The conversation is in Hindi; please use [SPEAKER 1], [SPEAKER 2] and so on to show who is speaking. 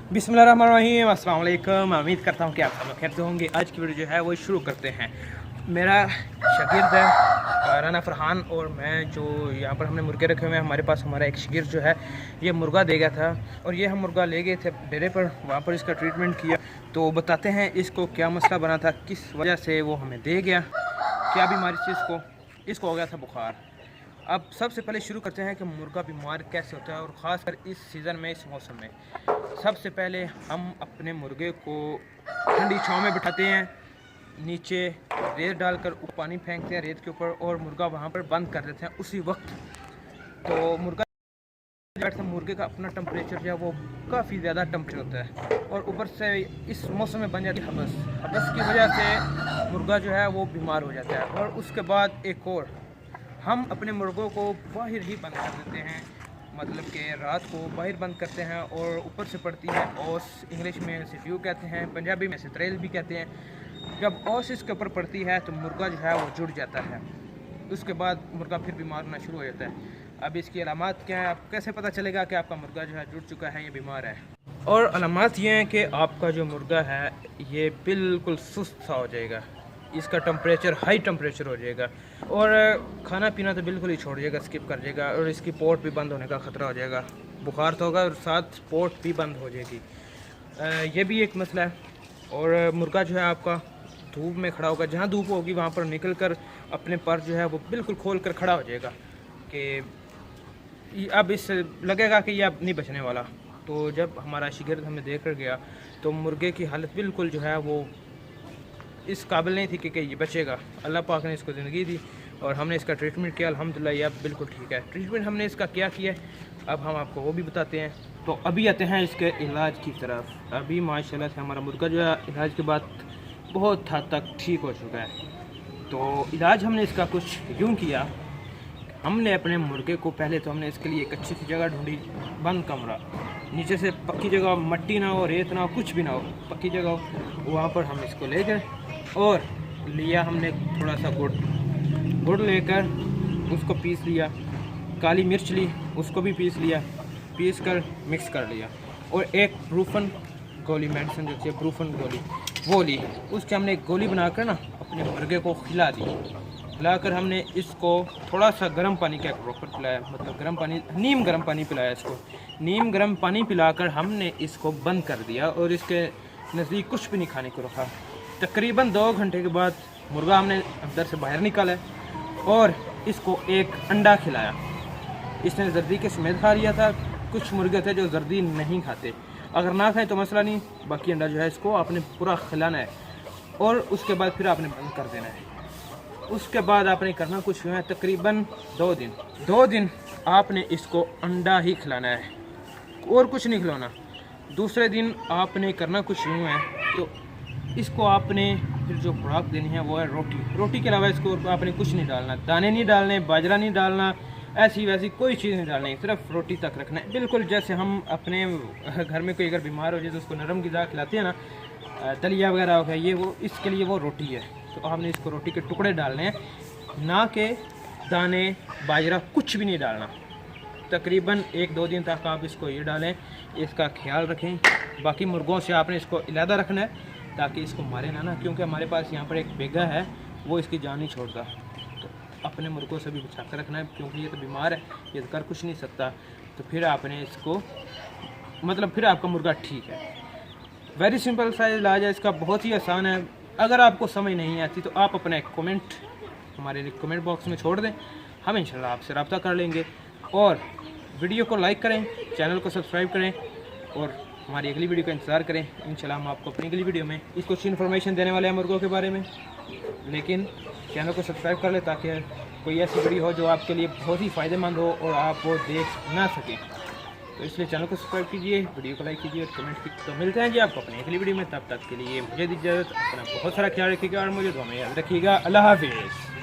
[SPEAKER 1] बिस्मिल्लाहिर्रहमानिर्रहीम, अस्सलाम वालेकुम। उम्मीद करता हूँ कि आप सब लोग खैरियत से होंगे। आज की वीडियो जो है वो शुरू करते हैं। मेरा शागिर्द है राना फरहान और मैं, जो यहाँ पर हमने मुर्गे रखे हुए हैं। हमारा एक शागिर्द जो है ये मुर्गा दे गया था और ये हम मुर्गा ले गए थे डेरे पर, वहाँ पर इसका ट्रीटमेंट किया। तो बताते हैं इसको क्या मसला बना था, किस वजह से वो हमें दे गया, क्या बीमारी थी इसको हो गया था बुखार। अब सबसे पहले शुरू करते हैं कि मुर्गा बीमार कैसे होता है, और ख़ासकर इस सीज़न में, इस मौसम में। सबसे पहले हम अपने मुर्गे को ठंडी छांव में बिठाते हैं, नीचे रेत डालकर पानी फेंकते हैं रेत के ऊपर, और मुर्गा वहाँ पर बंद कर देते हैं उसी वक्त। तो मुर्गे का अपना टेम्परेचर जो है वो काफ़ी ज़्यादा टेम्परेचर होता है, और ऊपर से इस मौसम में बन जाती है हबस की वजह से मुर्गा जो है वो बीमार हो जाता है। और उसके बाद एक और, हम अपने मुर्गों को बाहर ही बंद कर देते हैं, मतलब कि रात को बाहर बंद करते हैं, और ऊपर से पड़ती है ओस, इंग्लिश में सिफ्यू कहते हैं, पंजाबी में सितरेल भी कहते हैं। जब ओस इसके ऊपर पड़ती है तो मुर्गा जो है वो जुड़ जाता है, उसके बाद मुर्गा फिर बीमार होना शुरू हो जाता है। अब इसकी अलामात क्या है, आप कैसे पता चलेगा कि आपका मुर्गा जो है जुड़ चुका है या बीमार है? और अलामात ये हैं कि आपका जो मुर्गा है ये बिल्कुल सुस्त सा हो जाएगा, इसका टेम्परेचर हाई टेम्परेचर हो जाएगा, और खाना पीना तो बिल्कुल ही छोड़ जाएगा, स्किप कर जाएगा, और इसकी पोर्ट भी बंद होने का ख़तरा हो जाएगा। बुखार तो होगा और साथ पोर्ट भी बंद हो जाएगी। ये भी एक मसला है। और मुर्गा जो है आपका धूप में खड़ा होगा, जहाँ धूप होगी वहाँ पर निकल कर अपने पर जो है वो बिल्कुल खोल कर खड़ा हो जाएगा कि अब इससे लगेगा कि ये अब नहीं बचने वाला। तो जब हमारा शागिर्द हमें देख कर गया तो मुर्गे की हालत बिल्कुल जो है वो इस काबिल नहीं थी कि ये बचेगा। अल्लाह पाक ने इसको ज़िंदगी दी और हमने इसका ट्रीटमेंट किया, अल्हम्दुलिल्लाह ये अब बिल्कुल ठीक है। ट्रीटमेंट हमने इसका क्या किया है अब हम आपको वो भी बताते हैं। तो अभी आते हैं इसके इलाज की तरफ। अभी माशाल्लाह से हमारा मुर्गा जो है इलाज के बाद बहुत हद तक ठीक हो चुका है। तो इलाज हमने इसका कुछ यूँ किया, हमने अपने मुर्गे को पहले तो हमने इसके लिए एक अच्छी सी जगह ढूंढी, बंद कमरा, नीचे से पक्की जगह, मट्टी ना हो, रेत ना हो, कुछ भी ना हो, पक्की जगह हो, वहाँ पर हम इसको ले गए और लिया हमने थोड़ा सा गुड़ लेकर उसको पीस लिया, काली मिर्च ली उसको भी पीस लिया, पीस कर मिक्स कर लिया, और एक ब्रूफन गोली, मेडिसिन जो है ब्रूफन गोली, वो ली। उसके हमने एक गोली बनाकर ना अपने मुर्गे को खिला दी। खिलाकर हमने इसको थोड़ा सा गर्म पानी का प्रॉपर पिलाया, मतलब गर्म पानी, नीम गर्म पानी पिलाया इसको। नीम गर्म पानी पिलाकर हमने इसको बंद कर दिया और इसके नज़दीक कुछ भी नहीं खाने को रखा। तकरीबन 2 घंटे के बाद मुर्गा हमने अंदर से बाहर निकाला और इसको एक अंडा खिलाया। इसने जर्दी के समेत खा लिया था। कुछ मुर्गे थे जो जर्दी नहीं खाते, अगर ना खाएं तो मसला नहीं, बाकी अंडा जो है इसको आपने पूरा खिलाना है, और उसके बाद फिर आपने बंद कर देना है। उसके बाद आपने करना कुछ है, तकरीबन 2 दिन आपने इसको अंडा ही खिलाना है और कुछ नहीं खिलाना। दूसरे दिन आपने करना कुछ यूँ है, तो इसको आपने फिर जो खुराक देनी है वो है रोटी के अलावा इसको आपने कुछ नहीं डालना, दाने नहीं डालने, बाजरा नहीं डालना, ऐसी वैसी कोई चीज़ नहीं डालनी, सिर्फ रोटी तक रखना है। बिल्कुल जैसे हम अपने घर में कोई अगर बीमार हो जाए तो उसको नरम ग़िज़ा खिलाते हैं ना, दलिया वगैरह हो गया, ये वो, इसके लिए वो रोटी है। तो आपने इसको रोटी के टुकड़े डालने हैं, ना कि दाने बाजरा कुछ भी नहीं डालना। तकरीबन 1-2 दिन तक आप इसको ये डालें, इसका ख्याल रखें। बाकी मुर्गों से आपने इसको अलहदा रखना है ताकि इसको मारे ना, क्योंकि हमारे पास यहाँ पर एक बेगा है, वो इसकी जान नहीं छोड़ता। तो अपने मुर्गों से भी बचा कर रखना है, क्योंकि ये तो बीमार है, ये कर कुछ नहीं सकता। तो फिर आपने इसको, मतलब फिर आपका मुर्गा ठीक है। वेरी सिंपल सा इलाज है इसका, बहुत ही आसान है। अगर आपको समझ नहीं आती तो आप अपना एक कमेंट हमारे कमेंट बॉक्स में छोड़ दें, हम इंशाल्लाह आपसे रब्ता कर लेंगे। और वीडियो को लाइक करें, चैनल को सब्सक्राइब करें, और हमारी अगली वीडियो का इंतज़ार करें। इंशाल्लाह हम आपको अपनी अगली वीडियो में कुछ इन्फॉर्मेशन देने वाले हैं मुर्गों के बारे में, लेकिन चैनल को सब्सक्राइब कर लें ताकि कोई ऐसी वीडियो हो जो आपके लिए बहुत ही फ़ायदेमंद हो और आप वो देख ना सकें। तो इसलिए चैनल को सब्सक्राइब कीजिए, वीडियो को लाइक कीजिए और कमेंट कीजिए। तो मिलते हैं जी आपको अपनी अगली वीडियो में, तब तक के लिए मुझे दीजिए इजाज़त। अपना बहुत सारा ख्याल रखिएगा और मुझे दुआ में याद रखिएगा। अल्लाह हाफिज़।